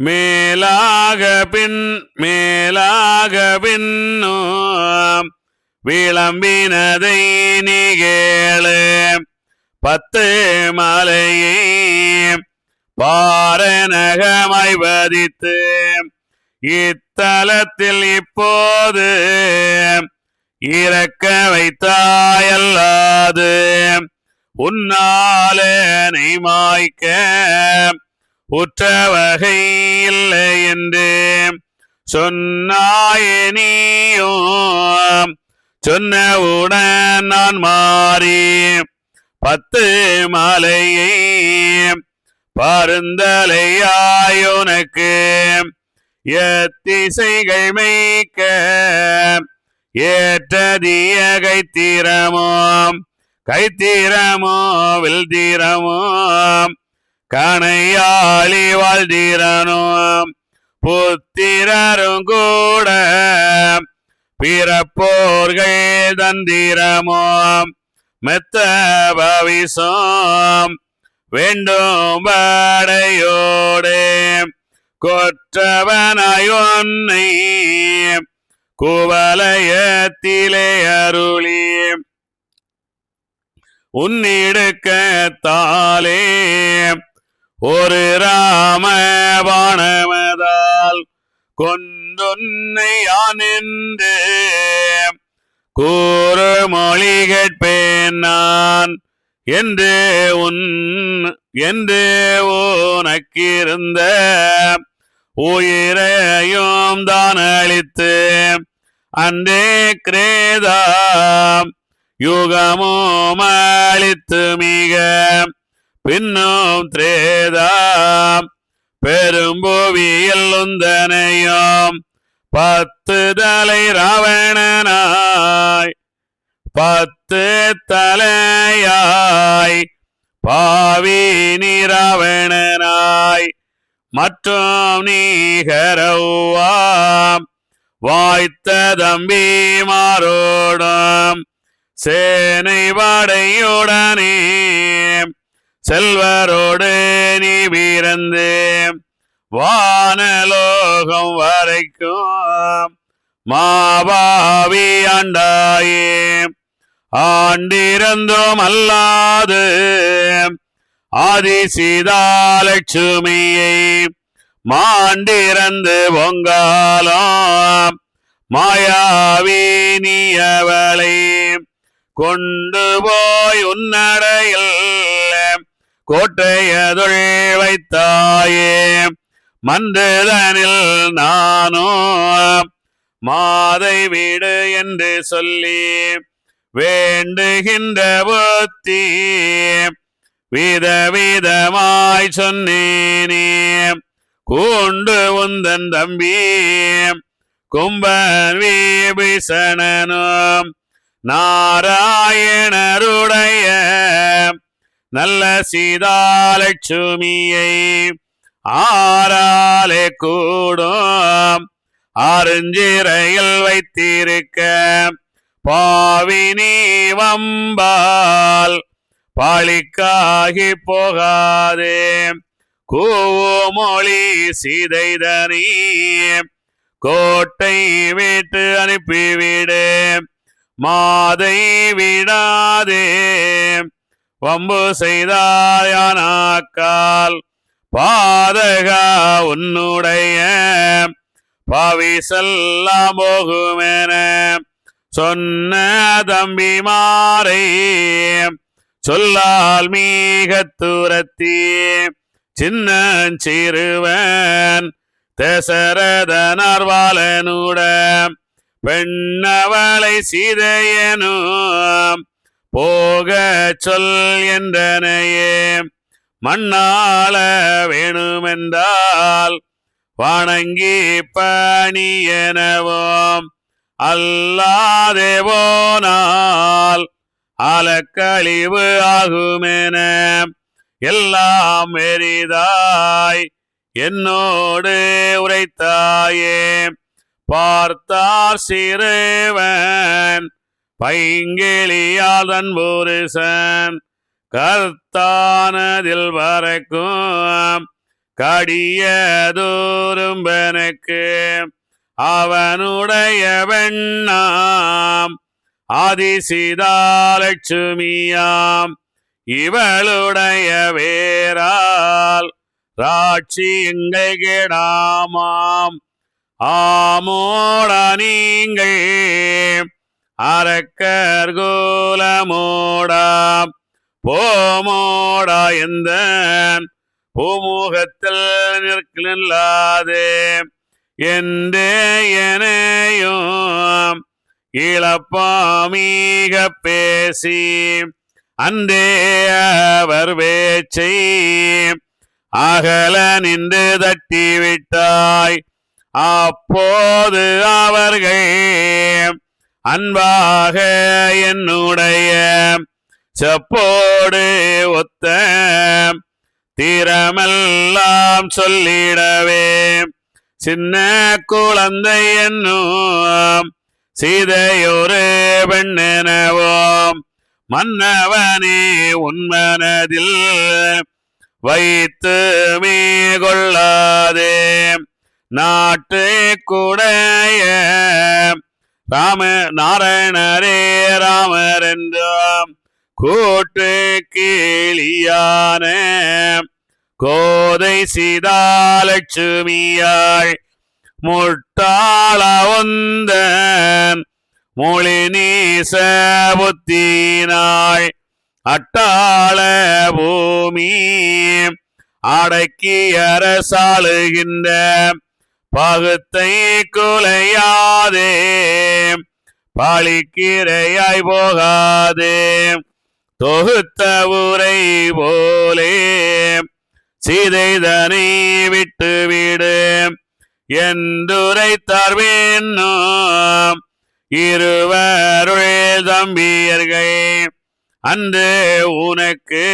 மேலாக பின்னும் விளம்பினதை நிகழு பத்து மலையை பாரநகமாய் வதித்து இத்தலத்தில் இப்போது இறக்க வைத்தாயல்லாது உன்னாலனை மாய்க்க உற்றவகை இல்லை என்று சொன்னாயனியும் சொன்னவுடன் நான் மாறி பத்து மலையை பருந்தலையாயுனக்கு எத்திசைகள் மெய்க்க ஏற்றதிய கைத்திரமோ வில்திரமோ கணையாளி வாழ்திரனும் புத்திரரும் கூட பிறப்போர்கள் தந்திரமோ மெத்த பவிசம் வேண்டும் படையோடு கொற்றவனாய் ஒன்னை குவலயத்திலே அருளி உன்னிடுக்கத்தாலே ஒரு ராமபாணமதால் கொண்டொன்னை யானென்று கூறு மொழி கேட்பேன் நான் என்று உனக்கிருந்த உயிரையும் தான் அளித்து அன்றே கிரேதாம் யுகமும் அளித்து மிக பின்னும் திரேதாம் பெரும்புவியில் உந்தனையும் பத்து தலை ராவணனாய் பத்து தலையாய் பாவி நீராவணனாய் மற்றும் நீகரவாம் வாய்த்த தம்பி மாரோடும் சேனை படையுடனே செல்வரோடு நீ பிறந்து வானலோகம் வரைக்கும் மாபாவி ஆண்டாயே ஆண்டிருந்தோம் அல்லாது ஆதிசீதாலட்சுமியை மாண்டிறந்து பொங்காலம் மாயாவி நீயவளை கொண்டு போய் உன்னடையில் கோட்டையதுள் வைத்தாயே மன்றுதனில் நானோ மாதை வீடு என்று சொல்லி வேண்டுகின்ற புத்தி விதவிதமாய் சொன்னேனே கூண்டு உந்தன் தம்பி கும்பன் விபீஷணனும் நாராயணருடைய நல்ல சீதாலட்சுமியை ஆராலே கூடும் அருஞ்சிறையில் வைத்திருக்க பாவினி வம்பால் பாலிக்காகி போகாதே கூமொழி சீதைதனி கோட்டை விட்டு அனுப்பிவிடு மாதை விடாதே வம்பு செய்தாயானாக்கால் பாதகா உன்னுடைய பாவிசெல்லாம் போகுமென சொன்ன தம்பிமாரை சொல்லால் மீக துரத்தி சின்னஞ்சிறுவன் தசரதனார்வாளனுட பெண்ணவளை சீதையனும் போக சொல் என்றனையே மண்ணாள வேணுமென்றால் வணங்கி பணியனவும் அல்லாதே போனால் அலக்கழிவு ஆகுமென எல்லாம் எரிதாய் என்னோடு உரைத்தாயே பார்த்தார் சிறுவன் பைங்கிளியாதன் புருஷன் கர்த்தானதில் வரக்கும் கடியதோரும்பனுக்கு அவனுடைய வெண்ணாம் ஆதிசிதாலட்சுமியாம் இவளுடைய வேரால் ராட்சி எங்கள் கெடாமாம் ஆமோட நீங்கள் அரக்கர் கோலமோடாம் போமோடா எந்த பூமுகத்தில் நிற்கலாதே எனையும் இளப்பாமீக பேசி அன்றே அவர் வேச்சை அகல நின்று தட்டிவிட்டாய் அப்போது அவர்கள் அன்பாக என்னுடைய செப்போடு ஒத்த தீரமெல்லாம் சொல்லிடவே சின்ன குழந்தை என்னும் சீதையொரு பெண்ணெனவோம் மன்னவனே உன்மனதில் வைத்து மீ கொள்ளாதே நாட்டு கூடைய நாராயணரே ராமர் என்றும் கூட்டு கீழியான கோதை சீதாலட்சுமியாள் முட்டாள ஒந்தன் மொழி நீச புத்தினாள் அட்டாள பூமி அடக்கி அரசாளுகின்ற பகுத்தை குலையாதே பாலிக்கிரையாய் போகாதே தொகுத்த உரை போலே சீதைதனை விட்டுவிடு என்றுரைத்தார் வேணும் இருவருள் தம்பியர்கள் அன்று உனக்கு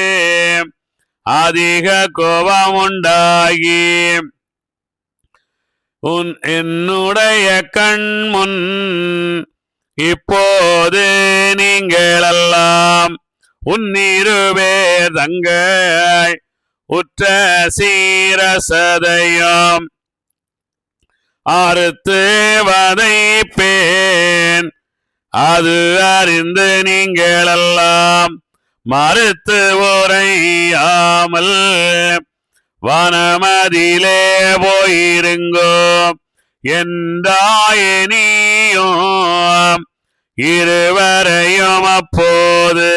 அதிக கோபம் உண்டாகி என்னுடைய கண்முன் இப்போது நீங்களெல்லாம் உன்னிருவேர் தங்கள் உற்ற சீரசதையும் அறுத்து வதைப்பேன் அது அறிந்து நீங்களெல்லாம் மறுத்து உரையாமல் வனமதிலே போயிருங்கோ என்றாயினியும் இருவரையும் அப்போது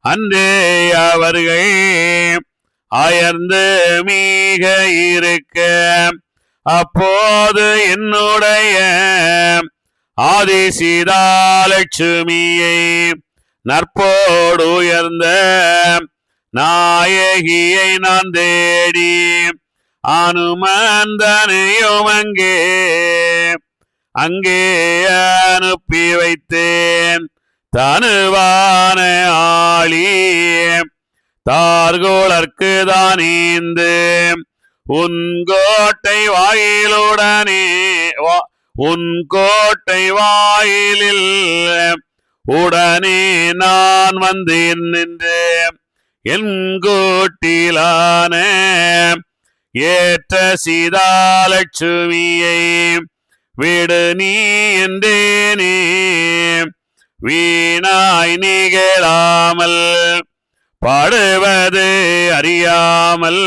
அன்றே அவர்கள் அயர்ந்து மீக இருக்க அப்போது என்னுடைய ஆதிசிதாலட்சுமியை நற்போடு உயர்ந்த நாயகியை நான் தேடி அனுமந்தனையும் அங்கே அனுப்பி வைத்தேன் தனுவான ஆளி தார்கோளர்க்கு தானீந்து உன் கோட்டை வாயிலில் உடனே நான் வந்தேன் நின்று என் கோட்டிலான ஏற்ற சீதாலட்சுமியை விடு நீ என்றேனே வீணாய் நிகழாமல் பாடுவது அறியாமல்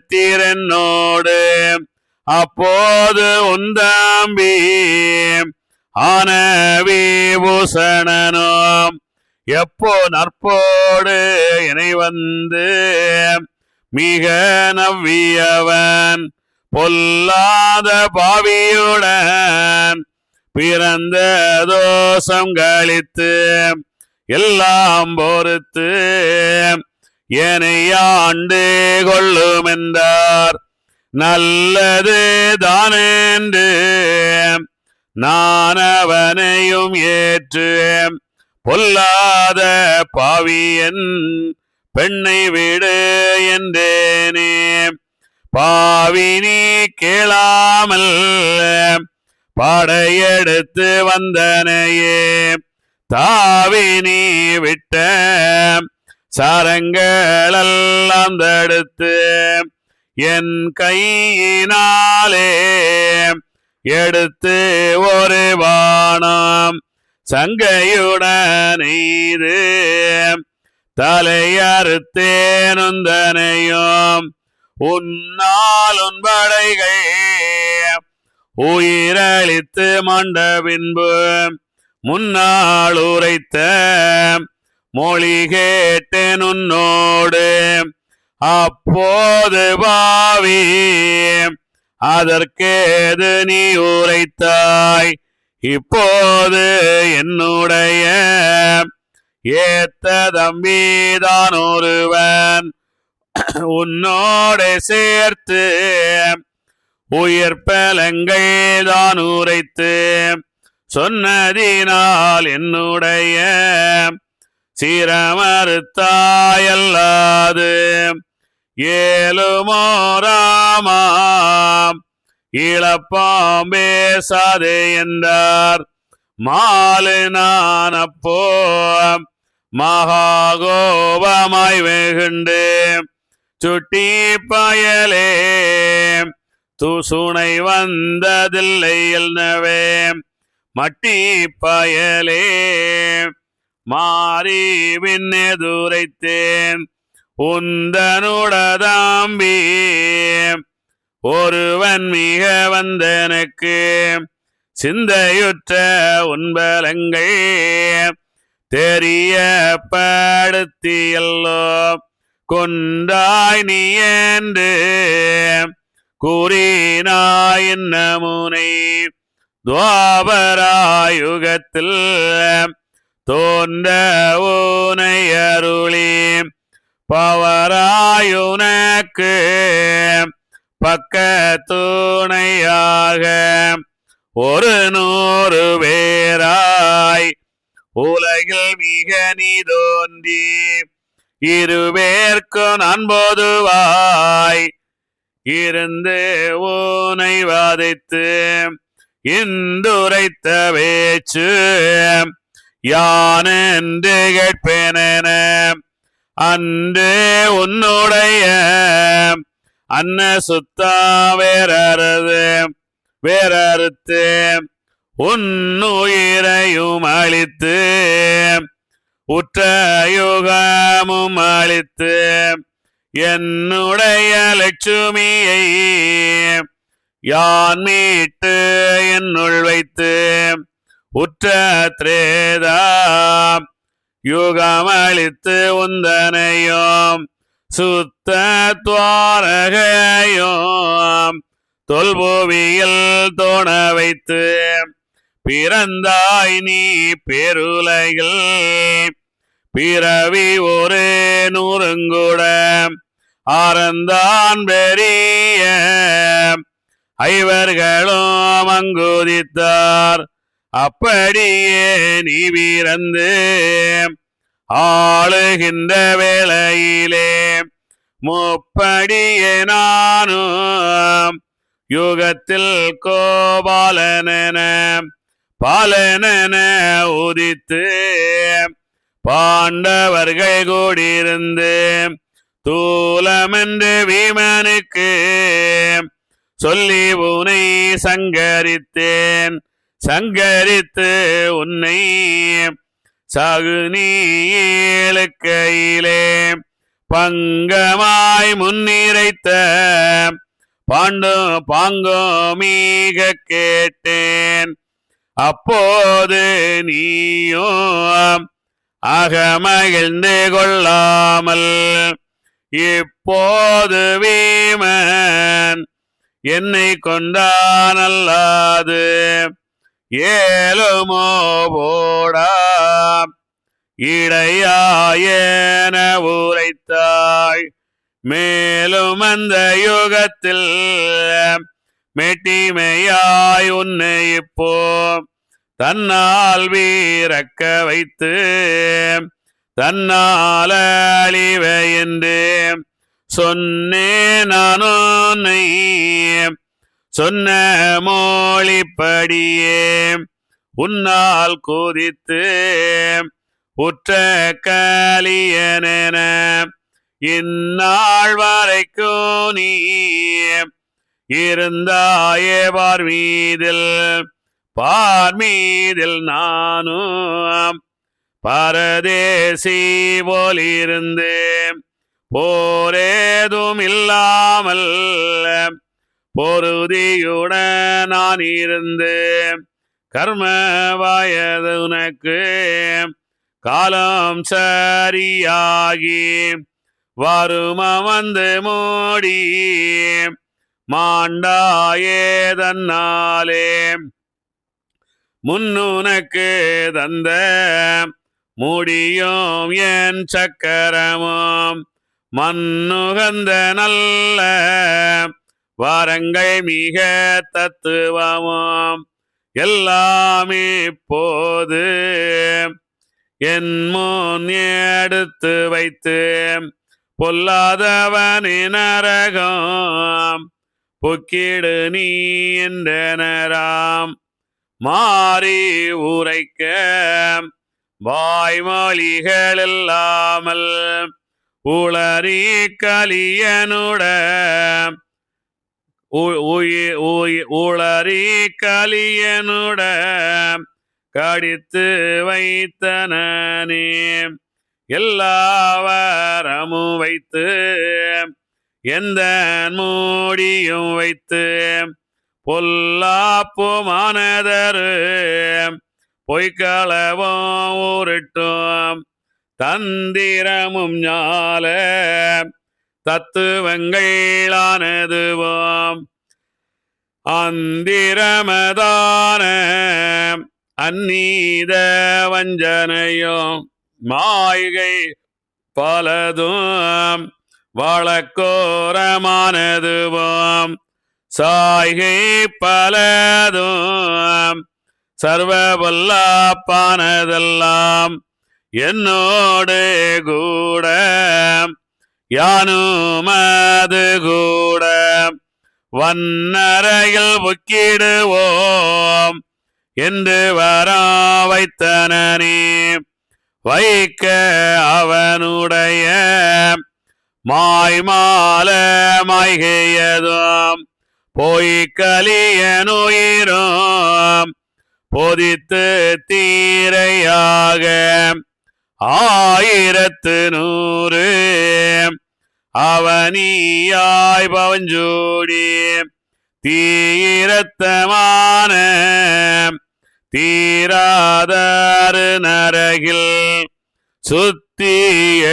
படையெடுத்தீரன்னோடு அப்போது உந்தாம்பி ஆன விபூஷணனும் எப்போ நற்போடு இணை வந்து மிக நவ்வியவன் பொல்லாத பாவியுடன் பிறந்த தோஷம் கழித்து எல்லாம் பொறுத்து என்னை ஆண்டு கொள்ளும் என்றார் நல்லது தானென்று நான் அவனையும் ஏற்று பொல்லாத பாவியன் பெண்ணை விடு என்றேனே பாவினி கேளாமல் படையெடுத்து வந்தனையே தாவினி விட்ட சரங்களெல்லாம் தடுத்து என் கையினாலே எடுத்து ஒரு வானம் சங்கையுடன் இது தலையறுத்தேனுந்தனையும் உன்னால் உன் படைகள் உயிரளித்து மண்ட பின்பு முன்னாள் உரைத்த மொழி கேட்டேன் உன்னோடு அப்போது பாவி அதற்கேது நீ உரைத்தாய் இப்போது என்னுடைய ஏத்த தம்பிதான் ஒருவன் உன்னோடு சேர்த்து உயிர்ப்பலங்கள் தான் உரைத்து சொன்னதினால் என்னுடைய சிரமறுத்தாயல்லாது ஏழுமோராமாம் இழப்பாம் பேசாதே என்றார் மாலு நான் அப்போ மகாகோபமாய் வெகுண்டு சுட்டி பயலே துசுனை வந்ததில்லை எல்னவே மட்டி பயலே மாறி பின்னெதுரைத்தேன் உந்தனுடதாம்பி ஒருவன் மிக வந்தனக்கு சிந்தையுற்ற உன்பலங்கள் தெரியப்படுத்தியல்லோ கொண்டாய் நீ என்று கூறினாய் முனை துவாபராயுகத்தில் தோன்ற ஊனை அருளி பவராயுனக்கு பக்கத்துணையாக ஒரு 100 பேராய் உலகில் மிக நீ தோன்றி இருவேற்கு நான் பொதுவாய் இருந்து ஊனை வாதித்து இந்துரைத்த பேச்சு யான் என்று கேட்பேன அன்று உன்னுடைய அன்ன சுத்தா வேறறுத்து உன்னுயிரையும் அளித்து உற்ற யுகமும் அளித்து என்னுடைய லட்சுமியை யான் மீட்டு என்னுள் வைத்து உற்ற திரேதா யுகமளித்து உந்தனையும் சுத்த துவாரகையும் தொல்புவியில் தோண வைத்து பிறந்தாய் நீ பெருலையில் பிறவி ஒரு 100 ஆரந்தான் பெரிய ஐவர்களும் அங்குதித்தார் அப்படியே நீ வீரந்து ஆளுகின்ற வேளையிலே முப்படியே நானும் யுகத்தில் கோபாலனென பாலனென உதித்து பாண்டவர்கள் கூடியிருந்து தூலமென்று வீமனுக்கு சொல்லி உனை சங்கரித்தேன் சங்கரித்து உன்னை சகுனியிலே பங்கமாய் முன்னிறைத்த பாங்கோமீக கேட்டேன் அப்போது நீயும் அகமகிழ்ந்து கொள்ளாமல் இப்போது வீமன் என்னை கொண்டானல்லாது ஏழுமோ போடா இடையாயன உரைத்தாய் மேலும் அந்த யுகத்தில் மெட்டிமையாய் உன்னை இப்போ தன்னால் வீரக்க வைத்து தன்னால் அழிவை என்று சொன்னேன் நான் உன்னை சொன்ன மொழிப்படியே உன்னால் கொதித்து உற்ற கலியனென இந்நாள் வரைக்கும் நீ இருந்தாயே பார்மீதில் நானும் பரதேசி போலிருந்து போரேதும் இல்லாமல் பொருதியுடன் நான் இருந்து கர்ம வயது உனக்கு காலம் சரியாகி வரும வந்து மூடி மாண்டாயே தன்னாலே முன்னுனக்கு தந்த முடியும் என் சக்கரமும் மண்ணுகந்த நல்ல வரங்கள் மிக தத்துவமும் எல்லாம் இப்போது என் முன் எடுத்து வைத்து பொல்லாதவனின் நரகம் பொக்கிடு நீ என்றனராம் மாறி உரைக்க வாய்மொழிகள் இல்லாமல் உளறி கலியனுட உளறி கலியனுட கடித்து வைத்தனே எல்லாவரமும் வைத்து எந்த மூடியும் வைத்து பொல்லாப்புமானதரு பொய்க்களவும் உருட்டும் தந்திரமும் ஞால தத்துவங்களானதுவோம் அந்திரமதான அந்நீத வஞ்சனையும் மாய்கை பலதும் வழக்கோரமானதுவோம் சாய்கை பலதும் சர்வவல்லாப்பானதெல்லாம் என்னோடு கூட யானும் அது கூட வன்னரையில் புக்கிடுவோம் என்று வரா வைத்தனே வைக்க அவனுடைய மாய்மால மாய்கையதும் பொய்க்கலியனுயிரும் பொதித்து தீரையாக 1100 அவனியாய் பவஞ்சூடி தீரத்தமான தீராதாறு நரகில் சுத்தி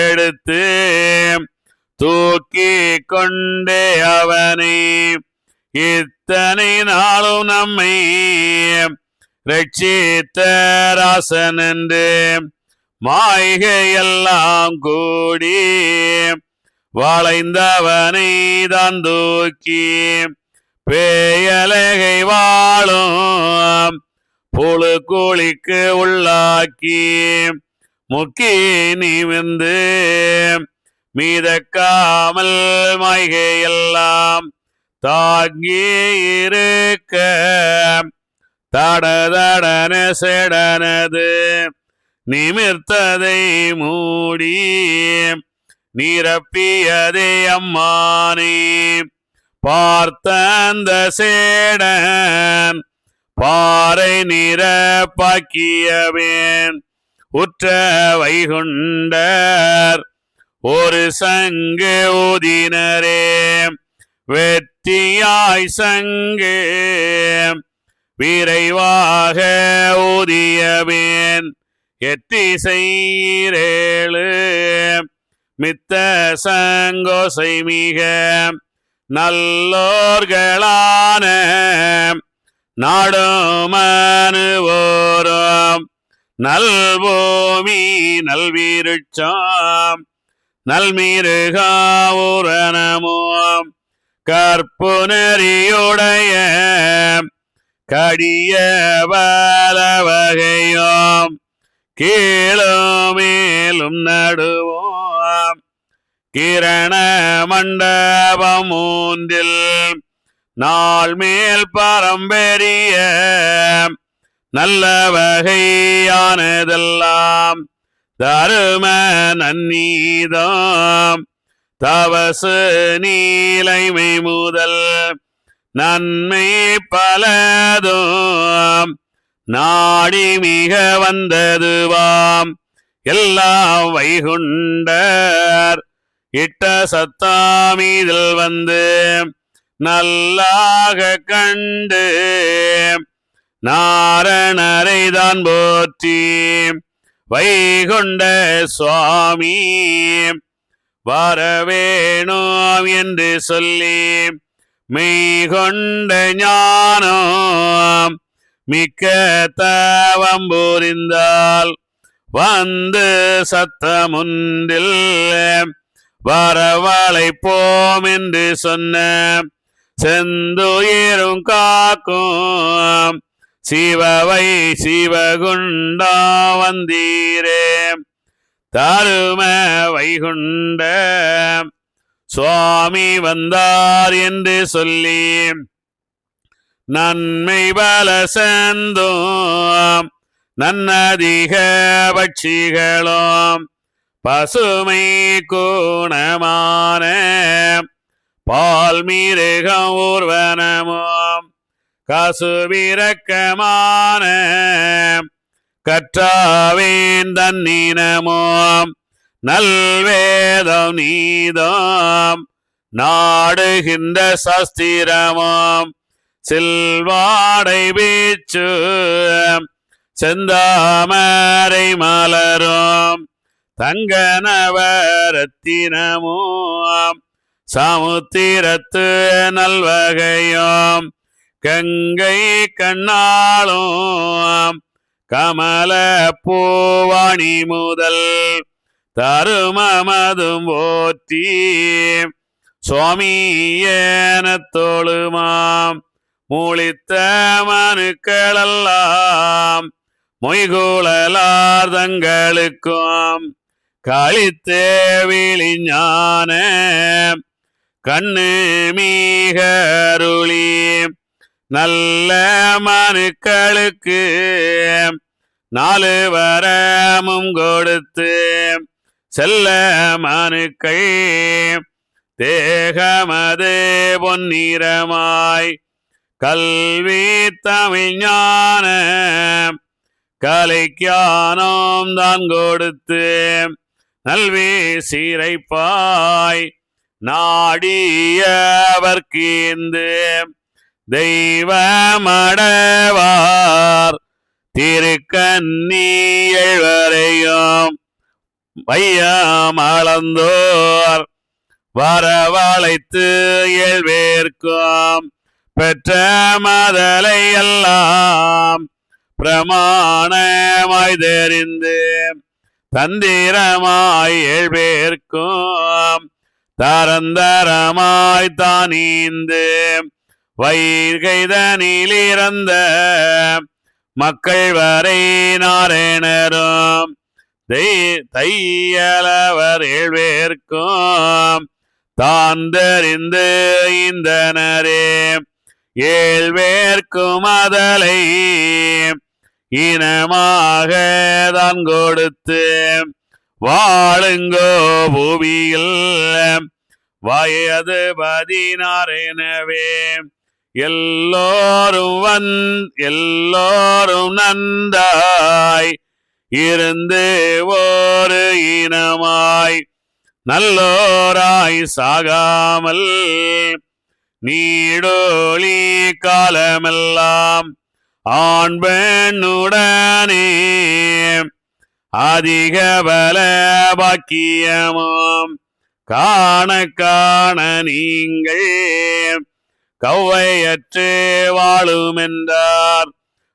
எடுத்து தூக்கி கொண்டே அவனை இத்தனை நாளும் நம்மை ரட்சித்த ராசன் என்று மாய்கையெல்லாம் கூடி வளைந்தவனை தான் தூக்கி பேயலகை வாழும் புழு கூலிக்கு உள்ளாக்கி முக்கி நிமிர்ந்து மீதக்காமல் மாய்கையெல்லாம் தாங்கி இருக்க தடதடன செடனது நிமிர்த்ததை மூடி நிரப்பியதே அம்மானே பார்த்த அந்த சேடன் பாறை நிரப்பாக்கியவேன் உற்ற வைகுண்டர் ஒரு சங்கு ஊதினரே வெற்றியாய் சங்கு விரைவாக ஊதியவேன் எத்திசைரேழு மித்த சங்கோசை மிக நல்லோர்களான நாடுமனுவோரும் நல்பூமி நல்விருட்சம் நல்மிருகாவுரணமும் கற்புணரியுடைய கடிய பலவகையும் கீழும் மேலும் நடுவோம் கிரண மண்டபம் மூன்றில் நாள் மேல் பரம்பெரிய நல்ல வகையானதெல்லாம் தரும நன்னீதம் தவசு நீலைமை முதல் நன்மை பலதும் நாடி மிக வந்ததுவாம் எல்லாம் வைகுண்டர் இட்ட சத்தாமீதில் வந்து நல்லாக கண்டு நாரணரைதான் போற்றி வைகுண்ட சுவாமி வரவேணும் என்று சொல்லி மெய்கொண்ட ஞானம் மிக்க தவம் புரிந்தால் வந்து சத்தமுண்டில் வரவழைப்போம் என்று சொன்ன செந்துயிரும் காக்கும் சிவவை சிவகுண்டா வந்தீரே தரும வைகுண்ட சுவாமி வந்தார் என்று சொல்லி நன்மை பல செந்தோம் நன்னதிக பட்சிகளும் பசுமை கூணமான பால் மீருகம் ஊர்வனமும் கசுவிரக்கமான கற்றாவேன் தன்னினமும் நல்வேதம் நீதம் நாடுகின்ற சாஸ்திரமும் சில்வாடை வீச்சு செந்தாமரை மலரும் தங்கனவரத்தினமும் சமுத்திரத்து நல்வகையும் கங்கை கண்ணாளும் கமல பூவாணி முதல் தருமமதும் போற்றி சுவாமியேனத்தோளுமாம் மூளித்த மனுக்களெல்லாம் மொய்குழலார் தங்களுக்கும் கழித்தே விழிஞான கண்ணு மீகருளி நல்ல மனுக்களுக்கு 4 வரமும் கொடுத்து செல்ல மனுக்கள் தேகமது பொன்னிறமாய் கல்வி தமிழ் ஞான கலைக்கானோம் தான் கொடுத்து நல்வி சீரைப்பாய் நாடியவர்க்கீந்து தெய்வமடவார் திருக்கண்ணீழ்வரையும் வையமளந்தோர் வரவழைத்து இயல்வேற்கும் பெற்ற மதலை எல்லாம் பிரமாணமாய் தெரிந்து தந்திரமாய் ஏழ்வேற்கும் தரந்தரமாய் தானீந்து வைகைதனிலிறந்த மக்கள் வரை நாரணரும் தையலவர் ஏழ்வேற்கும் தான் தெரிந்து இந்தனரே ஏழ்வேற்கும் அதலை இனமாக தான் கொடுத்து வாழுங்கோ பூவியில் வயது 16 எல்லோரும் நந்தாய் இருந்து ஒரு இனமாய் நல்லோராய் சாகாமல் நீடோழி காலமெல்லாம் ஆண் பெண்ணுடனே அதிக பல பாக்கியமும் காண நீங்கள் கவ்வையற்று வாழுமென்றார்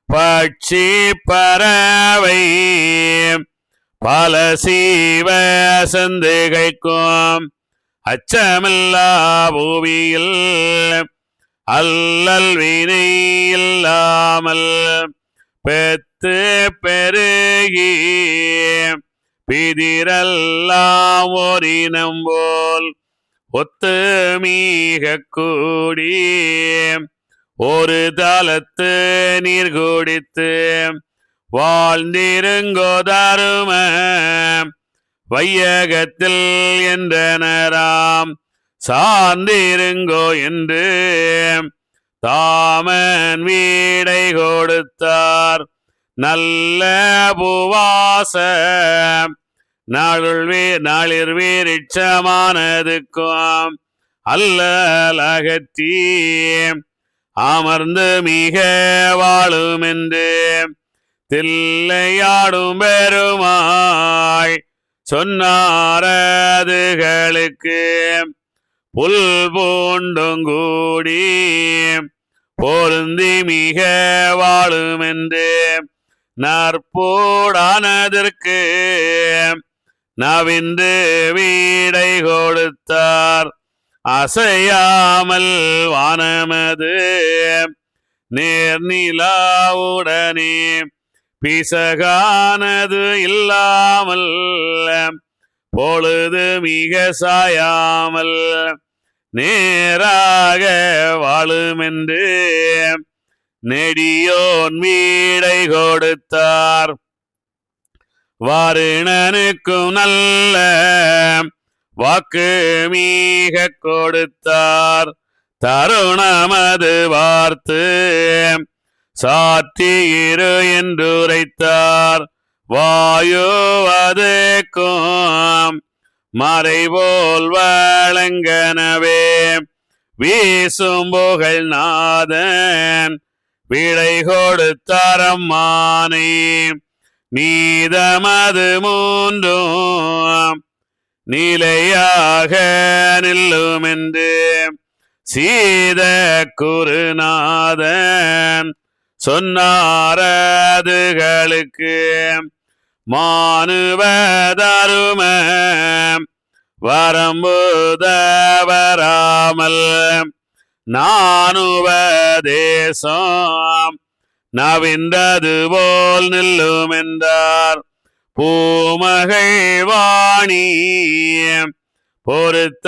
பட்சி பறவை பல சீவ சந்துகைக்கும் அச்சமில்லா பூவியில் அல்லல் வினை இல்லாமல் பெத்து பெருகி பிதிரெல்லாம் ஓரினம் போல் ஒத்து மீக கூடி ஒரு தலத்து நீர் குடித்து வாழ்ந்திருங்கோ தரும வையகத்தில் என்றனராம் சார்ந்திருங்கோ என்று தாமன் வீடை கொடுத்தார். நல்ல புவாச நாளிர் வீரிச்சமானதுக்கும் அல்லலகத்தி அமர்ந்து மிக வாழுமென்று தில்லையாடும் பெருமாள் சொன்னாரதுகளுக்கு புல் பூண்டுங்கூடி பொருந்தி மிக வாழுமென்று நற்போடானதற்கு நவிந்து வீடை கொடுத்தார். அசையாமல் வானமது நேர்நிலாவுடனே பிசகானது இல்லாமல் பொழுது மிக சாயாமல் நேராக வாழுமென்று நெடியோன் வீடை கொடுத்தார். வாருணனுக்கும் நல்ல வாக்கு மீக கொடுத்தார். தருணமது வார்த்து சாத்தியிரு என்றுரைத்தார். வாயுவதுக்கும் மறைபோல் வழங்கனவே வீசும் புகழ் நாதன் விடை கொடுத்தாரம்மானை. நீதமது மூன்றும் நிலையாக நில்லுமென்று சீத குருநாதன் சொன்னாரதுகளுக்கு மானுவதரும வரம்புதவராமல் நானுபதேசம் நவிந்தது போல் நில்லுமென்றார். பூமகள் வாணி பொறுத்த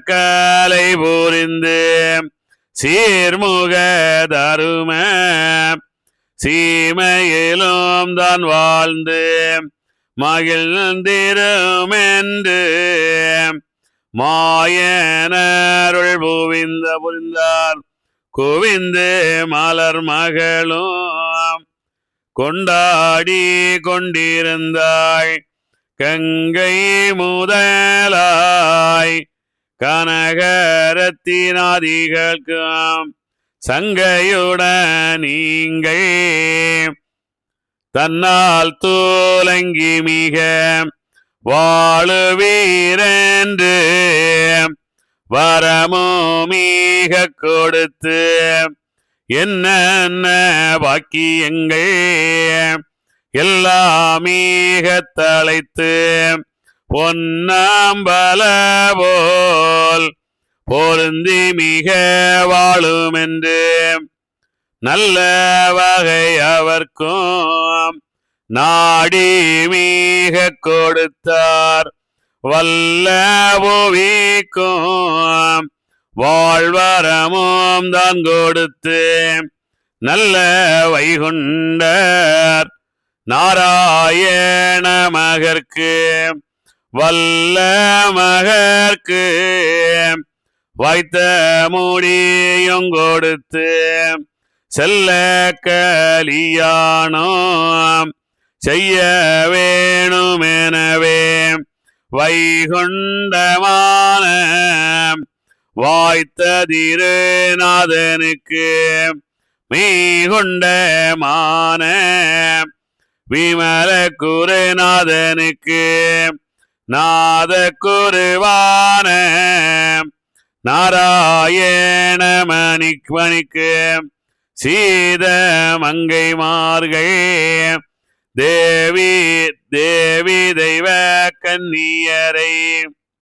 கலை புரிந்து சீர்முக தரும சீமையிலும் தான் வாழ்ந்து மகிழ்ந்திருமென்று மாயனருள் புரிந்தார். குவிந்து மலர் மகளும் கொண்டாடி கொண்டிருந்தாள். கங்கை முதலாய் கனகரத்தினாதிகளுக்கும் சங்கையுடன் நீங்கள் தன்னால் தூலங்கி மிக வாழுவீரென்று வரமோ மிக கொடுத்து என்ன பாக்கியங்கள் எல்லாம் மிக தழைத்து பொன்னாம்பல போல் பொருந்தி மிக வாழுமென்று நல்ல வகை அவர்க்கும் நாடி மிக கொடுத்தார். வல்ல புவிக்கும் வாழ்வரமும் தான் கொடுத்து நல்ல வைகுண்டர் நாராயண மகர்க்கு வல்ல மகர்க்கு வைத்த முடியும் கொடுத்து செல்ல கலியாணம் செய்ய வேணுமெனவே வைகுண்டமான வாய்த்த திருநாதனுக்கு மீகுண்டமான விமல குருநாதனுக்கு நாத குருவான நாராயண மணிக்கு சீத மங்கைமார்கள் தேவி தெய்வ கன்னியரை